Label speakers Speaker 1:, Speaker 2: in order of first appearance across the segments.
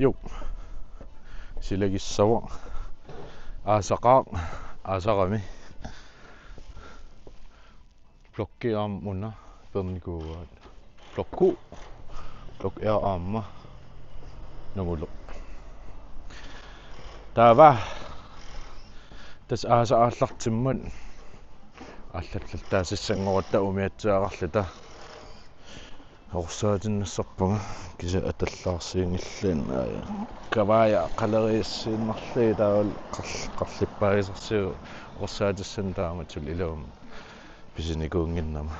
Speaker 1: Jo, silagissava aasaqaaq aasaqami blokkiaamuna pernikuugaat blokku blokkiaamma nungulu taava tas aasaallartimmat аллаллал таасиссангорутта умиатсаагарлута орсаатиннассарпунга киса аталлаарсиингиллаан кавая қалериассииннарлуи таавал қарлиппаагисерсиу орсаатиссан тааматсул илуум писиникуунгиннама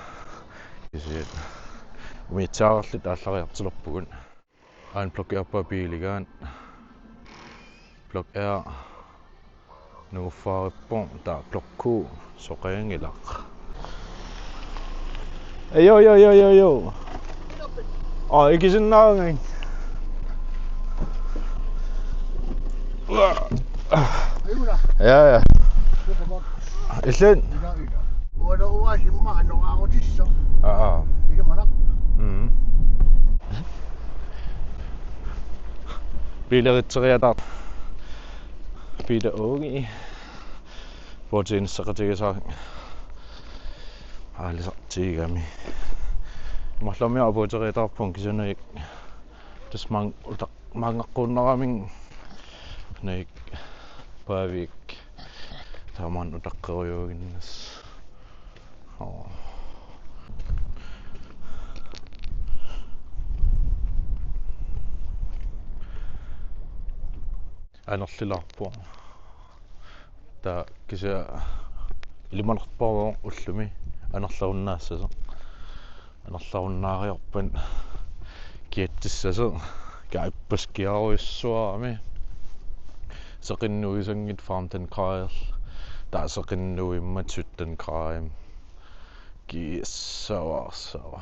Speaker 1: кисиат умиатсаагарлут ааллариартилерпугун аан блокиарпаа пиилигаан блок эр нугуффаариппун таа блокку соқаангилақ Yo. Ikisinaangin. Ja. Isen.
Speaker 2: Ora uasi mano autissa. Mikä mana?
Speaker 1: Bileritteriata. Bile ungi. Vuotiin sakatiisa. Alisa tigami. Mahlomia abuteritarpun kisunnik. Tas mangaqqunnaramin nik paavik taman utaqqeruyuginnas. Anerlilarpu. Ta kisa ilimanerparu ullumi anerlarunnaassasa. Anerlarunnaariorpan kiattissasa kaippaskiaruissuarami. Seqinnuisangit farmten krail. Ta seqinnuimmat suttan kraim. Kiissavaarsawa.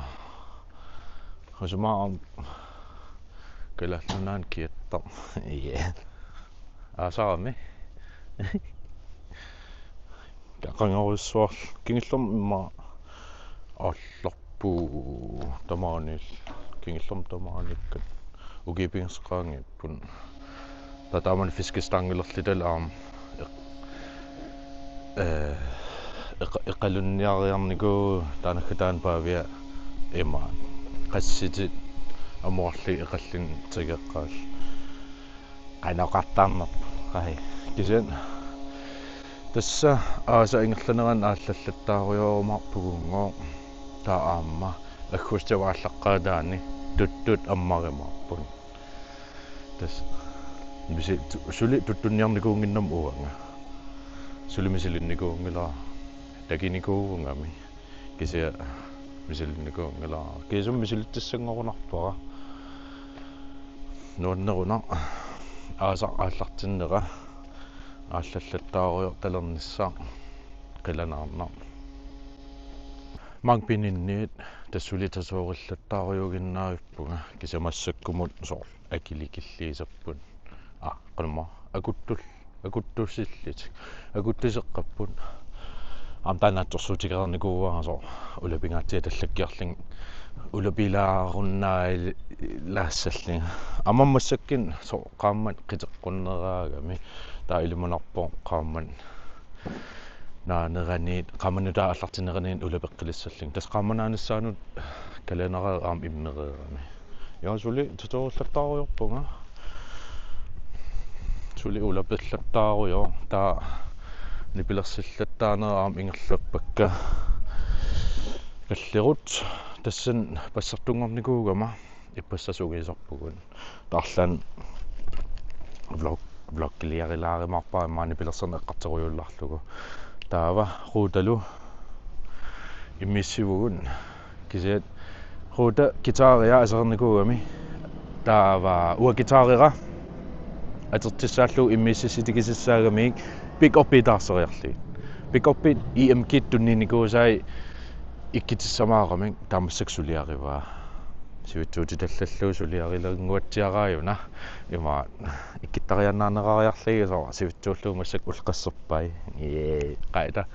Speaker 1: Hosumaarum kalallunaan kiattar. Yeah. Asaarami. Qangaruissuar kingillum imma алларпу тамаанил кингиллум тамааниккат угипингсqaangipпун татааман фискистангилерлиталаам эқалунниариарнику таанахтаан паавиа имаан qassiti амуарли эқаллин тигеққаал qanaqartaarnap qai кисен тасса ааса ингерланеран ааллаллаттааруйоорумарпугунгоо таамма аггустивааллаққаадаани туттут аммаримаарпун тас миси сули туттунниарникуунгиннам уанга сулимисилинникуунгилаа такиникуунгами кися мисилинникуунгилаа кисум мисилиттиссангорунарпара нуаннеруна ааса ааллартиннера ааллаллаттааруйор талерниссаа қиланаарнаа мангпининниит тассулитасоориллаттааруйугиннаариппуга кисамассаккумут соор акиликиллиисаппут қалма акуттуссиллит акуттисеққаппут амтанаатторсуутигерникууаасоо улапингаатиа таллаккиарлин улапилааруннаа лаассалли амаммассаккин соо qaammat qiteqqunnerаагами таа илимунарпоо qaammat нааneranit qammanutaa аллартинеранин улапеққилиссаллин тас qaammanaanissaanut каленераа аам имнереерами яасули туторуллаттааруйорпунга сули улапеллаттааруйо таа нипилерсиллаттаанераам ингерлаппакка каллерут тассан пассартунгорникуугама иппассасугисарпугун таарлаан влог клиарилааримарпаа маани пилерсерне эққартеруйулларлугу таава руталу иммиссивугун кисиат рута гитаариа асерникуугами таава уа гитаарира атертиссааллу иммиссиситикисиссаагамик пик оппи таарсериарли пик оппи им кит тунниникуусай иккитиссамаарамик таамассаксулиариваа сивитсуути таллаллуу сулиарилернгуатсиарааюна има иккиттарианнаанерариарлигисоо сивитсууллуу массак улқассерпай қайта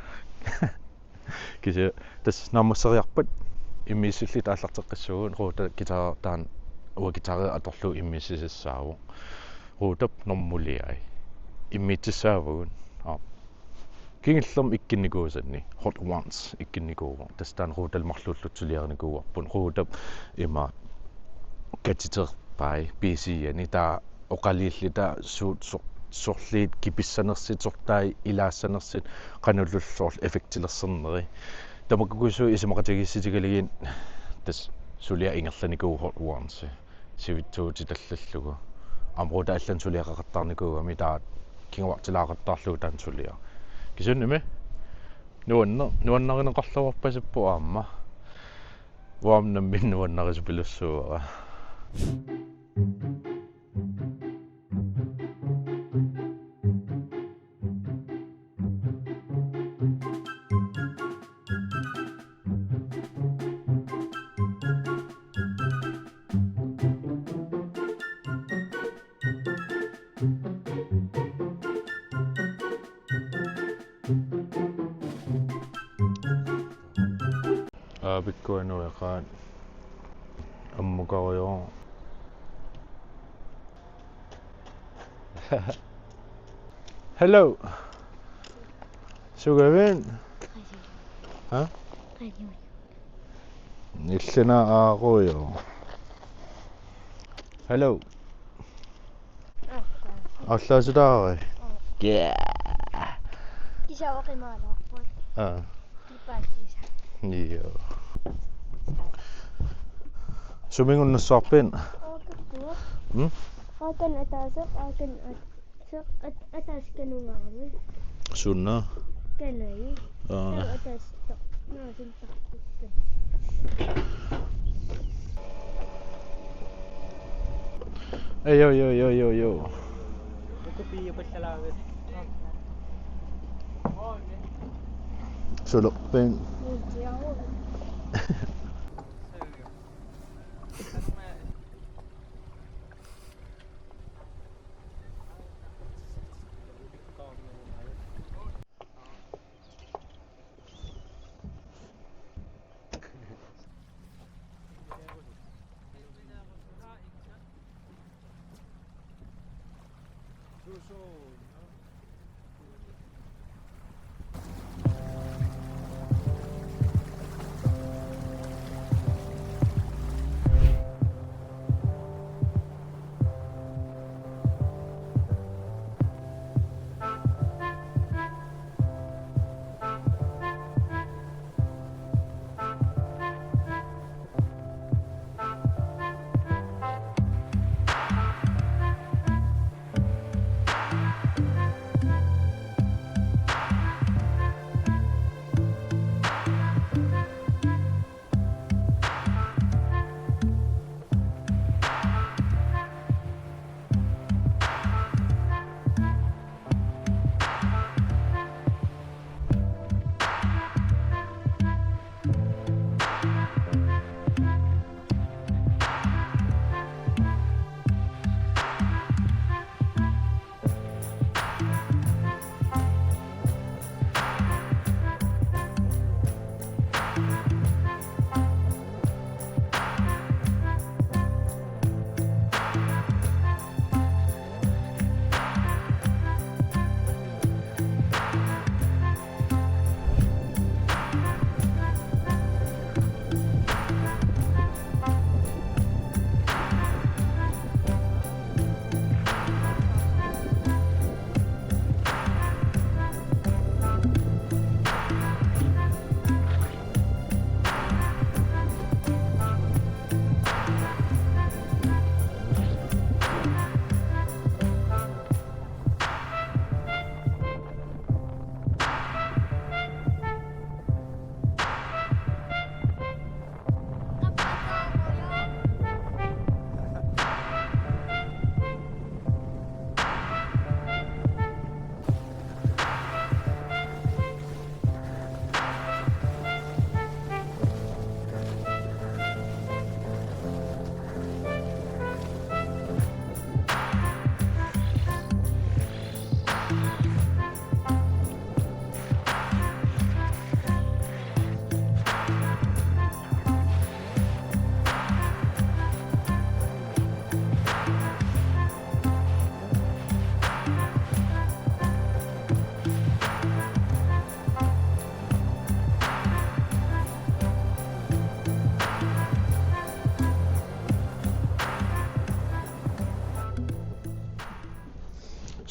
Speaker 1: кисе тас наммассериарпат иммиссулли тааллартеққиссугун руута гитаартаан uakitare atorlu immisissaavo ruutap normmuliai immitissaavugun kingillum ikkinnikuusanni hot ones ikkinnikuuva tastaan ruutalmarlullutuliarnikuuarpun ruutap ima katiterpai pisiani taa oqaliillita suut sorliit kipissanersit sortai ilaassanersit qanullussoorl effektilersernerri tamakkusu isimaqatigissitigaligin tas sulia ingerlanikuu hot ones sivittuuti tallallugu amruuta allan suliaqaqattarnikuugami taa kinguartilaaqattaarluu taan sulia kisunnimme nuannarineqarluarpasippu aamma uamnammin nuannarisupilussuuara Bitcoin-uiqaat ammukariu hello sugavin ha illana aaquyo hello аллаасулаари
Speaker 3: кисаоқимаалаарпут кипааттиса
Speaker 1: нио сумингуннассаарпин
Speaker 3: аакен атаасеқ аакен атаасканунгарами
Speaker 1: сунна
Speaker 3: канаи атаасеқ наасинтарпусса
Speaker 1: yo solo pen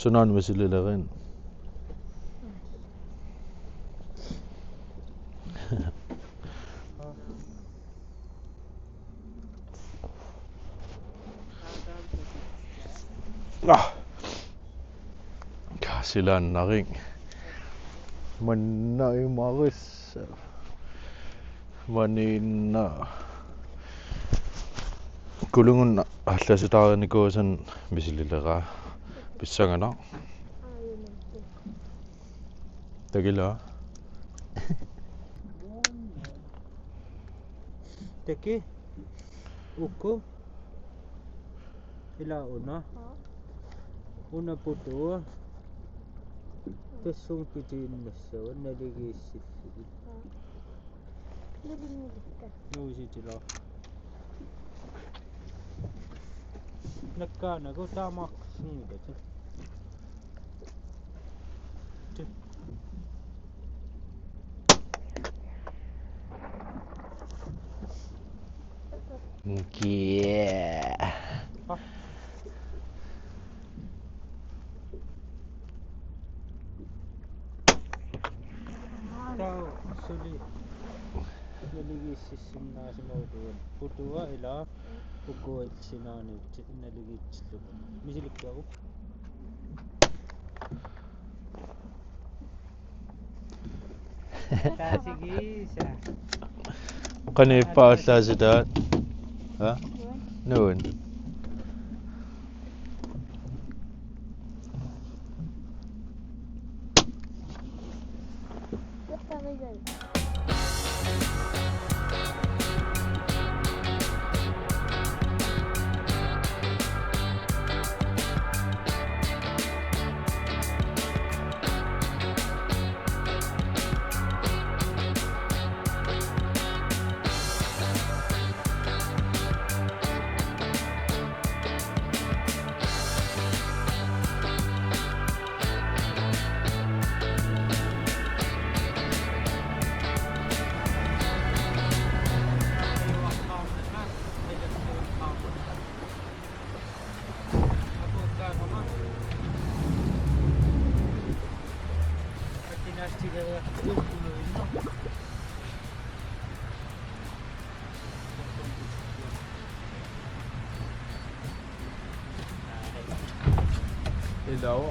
Speaker 1: Sunan mo sila rin. Kasilan na rin. Manay maris. Manina. Kulungun ahla sa tayo ni Kosan bisilila ka. Pisang ano? Tagila.
Speaker 4: Teki. Uko. Ila una. Una puto. Tesong pitin maso naligisip. Nusi tila. Nakana go tama sunda.
Speaker 1: Yeah.
Speaker 4: Tao suli. Naligisip na si Mauduan. Putua ila. Ugo sinani naligit. Misilik ako. Sige sa.
Speaker 1: Kani pa sa sidat. Ha? Noon. Idaw.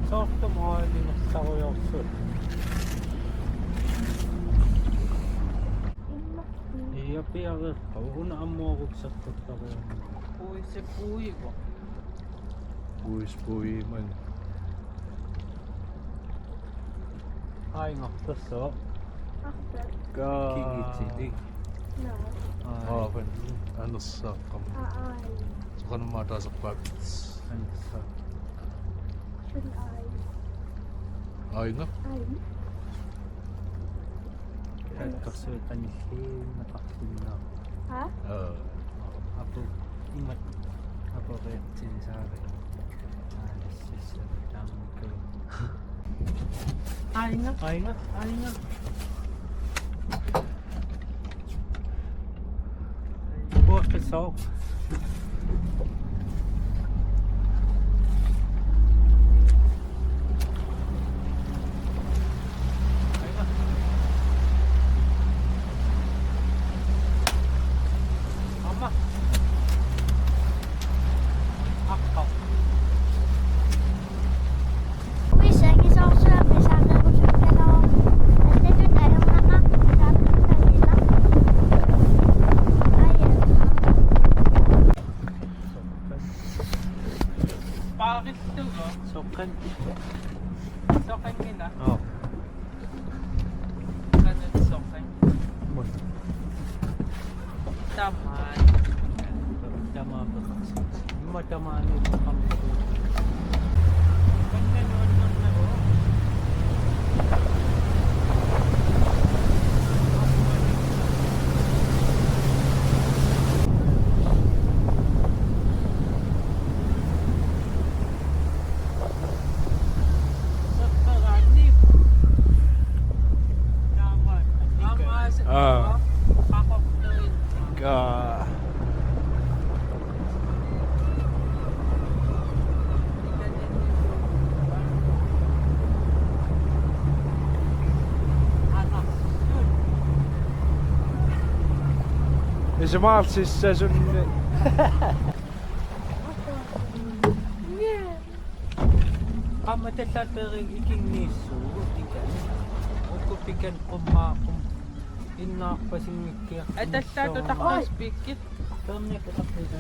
Speaker 4: Soft mo din sa ko yung sur. Iya piaga, ako na amo ako sa ko. Puy se puy ko.
Speaker 1: Puy man.
Speaker 4: Ay nga so.
Speaker 3: After.
Speaker 1: Ka.
Speaker 4: Kigit.
Speaker 3: No.
Speaker 1: Ah, ben. Anders sa kam.
Speaker 3: Ay.
Speaker 1: So kan mata sa pagts. Ay na.
Speaker 3: Ay.
Speaker 4: Kasulitan siya nakakuna.
Speaker 3: Ha?
Speaker 4: Ako ingat ako kaya sinasabi. Alis sa tamo ko. Ay nga. Buat kesok. Sokan nila? Oo. Kanan sokan? Taman. Tama ba? Matamaan ito kami. Pagkanoon na ko. Kakaktuin.
Speaker 1: Is Marcis seisun
Speaker 4: Kamatatapiring iking niso. Ako pikan kumakum. Inakpasingikya. Ay, tas to takbo speakit. Kami ko takbo na.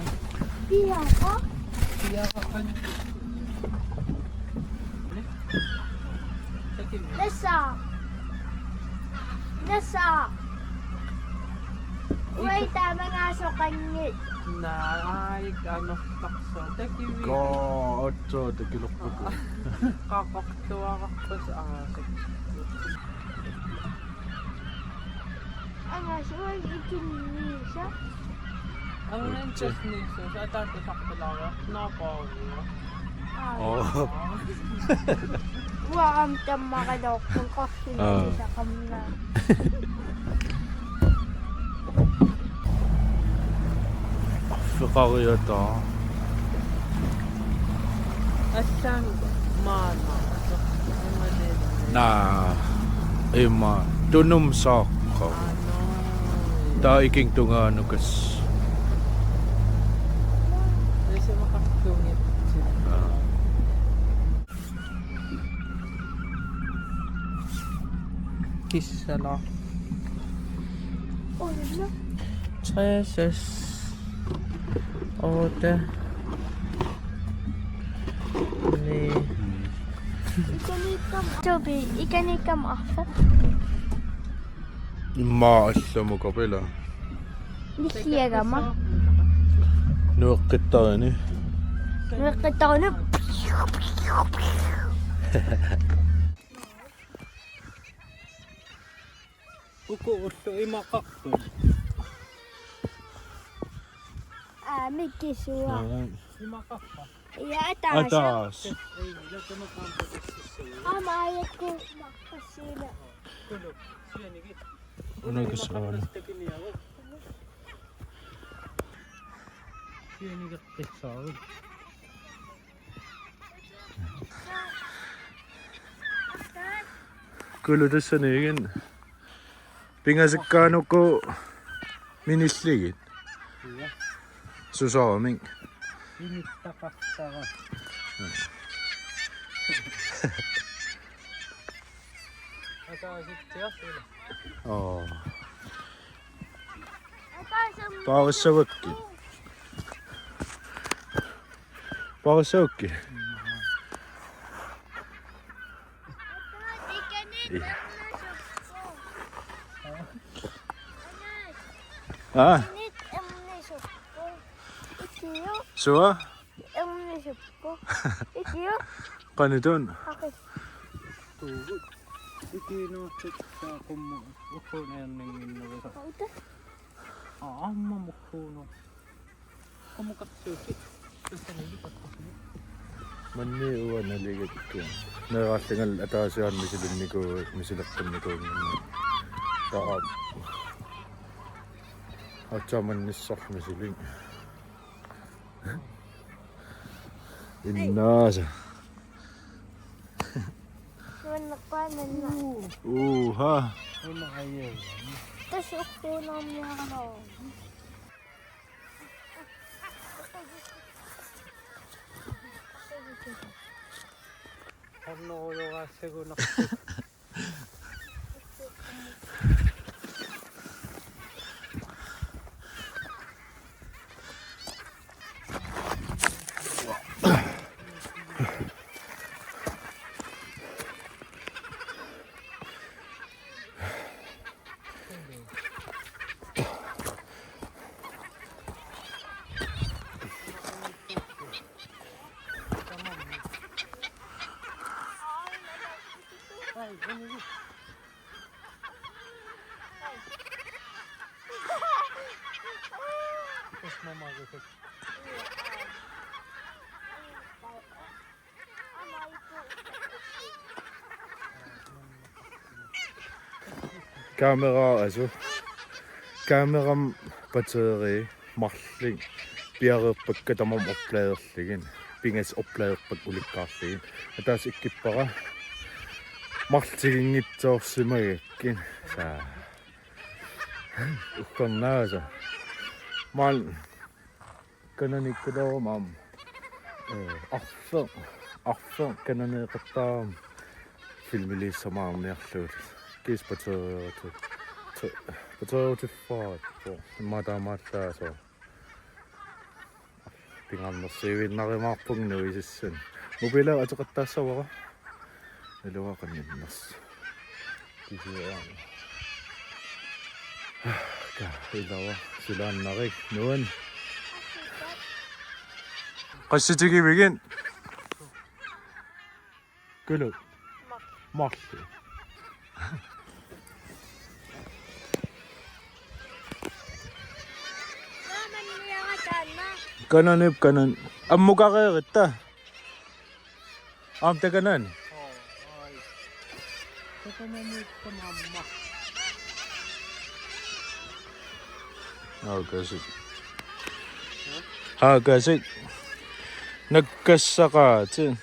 Speaker 3: Piya ko?
Speaker 4: Siya ka kan.
Speaker 3: Nasa. Wait, tama nga sa kanya.
Speaker 4: Naay, ano, takso. Takiwi.
Speaker 1: Kaatso tekilok ko.
Speaker 4: Kakaktuwa ka pa sa asik.
Speaker 3: Ang aso ay ikinisa.
Speaker 4: Ang nandiyan niso, sa tato sakto lang. Napawa.
Speaker 1: Oh.
Speaker 3: Wakam tama ka daw kung kasi sa kamna.
Speaker 1: Fukariya ta.
Speaker 4: Asan mana?
Speaker 1: Na ima tunum sak ko.
Speaker 4: Ano?
Speaker 1: Ta iking tunga nukas.
Speaker 4: Kasi makakatungit sila. Kiss na.
Speaker 3: Oh, na.
Speaker 4: Jesus. Order. Ni.
Speaker 3: Ikanikam after.
Speaker 1: Maassa mo kapila.
Speaker 3: Lisiyaga ma.
Speaker 1: Nukkita ni.
Speaker 3: Nakita ko na.
Speaker 4: Uko uso imakakto.
Speaker 3: May kisuwa.
Speaker 4: Imakakta.
Speaker 3: Iya, atas.
Speaker 1: Atas.
Speaker 4: Ay, lato mo kang pagkakasisa.
Speaker 3: Mayat ko makasila.
Speaker 4: Kulo. Siya nigit.
Speaker 1: Ano gusto ko na?
Speaker 4: Siya nigit tesawag.
Speaker 1: Kulo da sanigin. Pingasakano ko minisligit.
Speaker 4: Iya.
Speaker 1: Susaming.
Speaker 4: Initakas ako.
Speaker 1: Oh.
Speaker 3: Atas.
Speaker 1: Para sa wakki. Para sa wakki. Ah,
Speaker 3: Init ang nisip ko. Ikiyo.
Speaker 1: suwa?
Speaker 3: Ang nisip ko. Ikiyo.
Speaker 1: Kanidon.
Speaker 3: Okay.
Speaker 4: Tugod. Ikinusik sa kumo. Uko na yan ng inuwa.
Speaker 3: Pauta.
Speaker 4: Mamukhuno. Kumukatsuki. Kasi nalipat ko siya.
Speaker 1: Mani uwan naligid ko. Nakatingal atasan misilin ni ko, misilaktan ni ko. Taab. At saman nisak misilin. Inasa.
Speaker 3: Nakanan na.
Speaker 1: Ha.
Speaker 4: Ano ayaw?
Speaker 3: Tapos uko na meron.
Speaker 4: Ano ko yung kasi ko na. Tapos mamagutot.
Speaker 1: Kamera also. камерам батареи марлиг пиареерпакка тамам оплаерligin пингас оплаерпак уликкаарлигин атаас иккиппара марлтигингитсоорсимагаккин saa уккарнааса мал кананиккалоормаам арфер кананеэқартаам филмилиссамаарниарлуут кис батареертиффаат матамааттаасо пингарнерсиивиннаримаарпугну исиссан мобила атеқаттаассавара налуақанниннерс кисиаа илава силааннарик нуан qassitigivigen kulu marli kananip kanan ammukaqeeritta aamta kanan Hagasit nagkasakaatin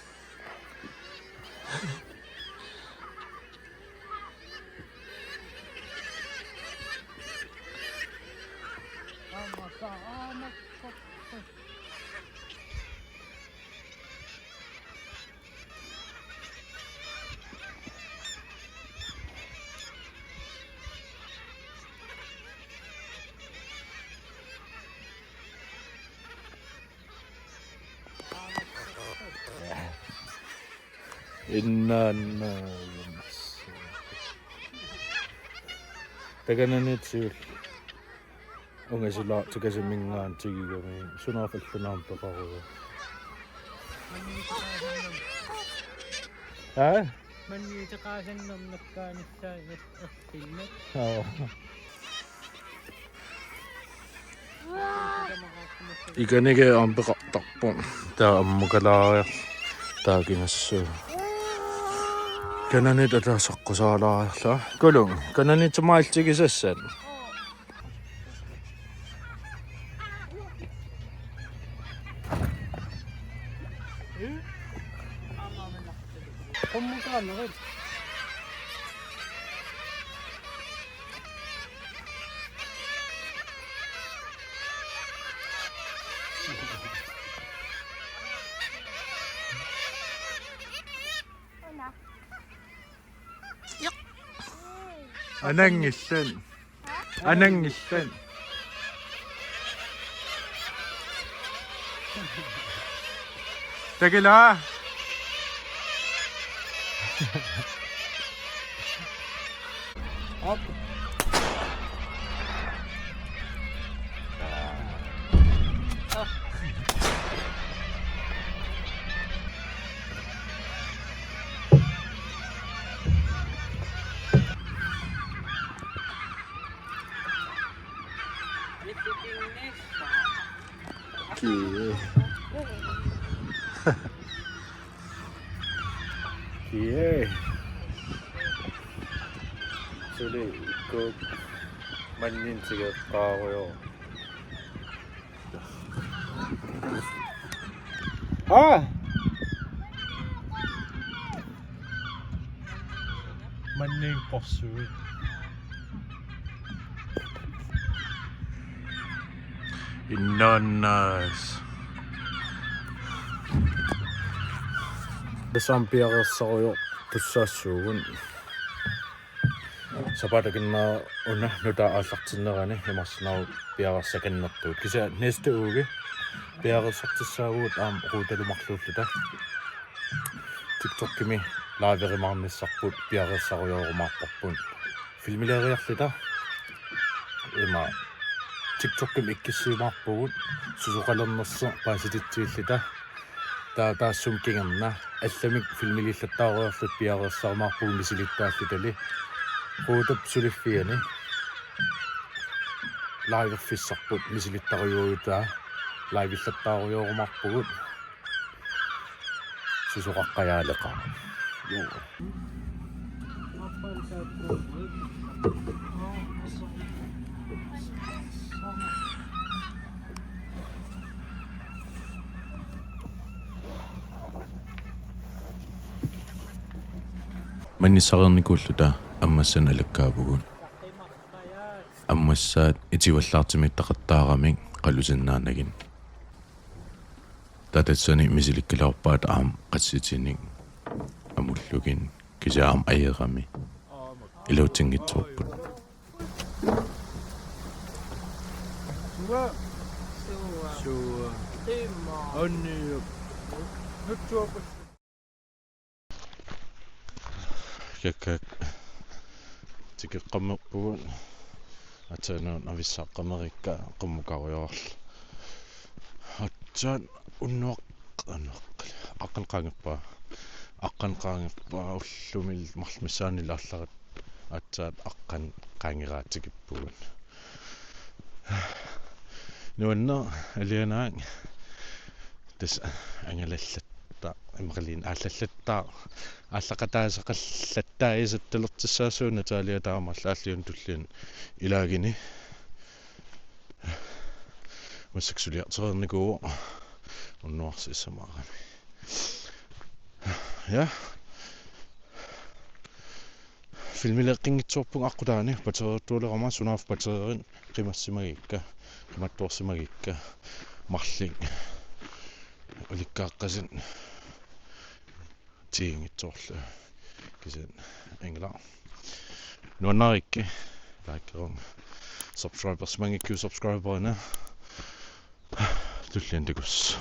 Speaker 1: innaannaayumas tagananitsil ungasila tukasimingaan tigigami sunaafallunaam peqaruga ha
Speaker 4: manniitaqaasannam nakkaanissaan yas'affilmat
Speaker 1: ikanige ampeqartarpun taa ammukalaariar taakinassu kananit atasaqqusaalaaerla kulung kananit tamaaltigisassan
Speaker 4: qummuqaannerit
Speaker 1: anangissan anangissan tagila
Speaker 4: op
Speaker 1: kie suli ikut mannin sigaqqaaruyo manning porsuit innaannaas sampiaqersaruyo pussaassууgun sapatakinna una nutaallartinnerani imarsinau piaqersakannertuut kisa næste uge piaqersartissaaguut aam ruutalumarluulluta TikTok-kimi laaverimarnissarput piaqersaruyoorumaarparpun filmileeriarluta ima TikTok-kim ikkissuumaarpugut susuqalernersa paasititsuillita taassum kingerna allamik filmilillаттааруйарлут piaqersarmaarpugu misilittaallutali ruutup suliffiani laiverfissarput misilittarujuutaa laivillattaarujorumarpugut susuqaqqajaaleqa joo
Speaker 4: appal sa
Speaker 1: маннисарерникууллута аммассана алаккаапугун аммассаат итиваллаартимит тақаттаарамик қалусиннаанагин тататсани мисиликкиларпаат аам qassitinik амуллугин кисаам аерами илуутингитсууппут какак тикеққаммерпугун атаануун ависсааққамерикка қуммукаруйорл атсаан уннуаққанеққали аққанқаангерпаа уллумил марлмиссаанила алларат атсаат аққан qaangeraatикиппугун нуанна алианаан тас ангалаллатта имақалин ааллаллаттаа ааллақатаасақаллаттааисатталертиссаасууна таалиатаамарла ааллиун туллиан илагини массаксулиартерерникуу уннуарсиссамаарами я филмилеққингитсуорпун аққутаани патерертуулерама сунаав патерерин қимассимагикка қиматтуорсимагикка марлин уликкааққасин тиингитсоорлу кисен энгла нуаннарикки лайкерун subscribers мангикку subscriberна туллиан тикус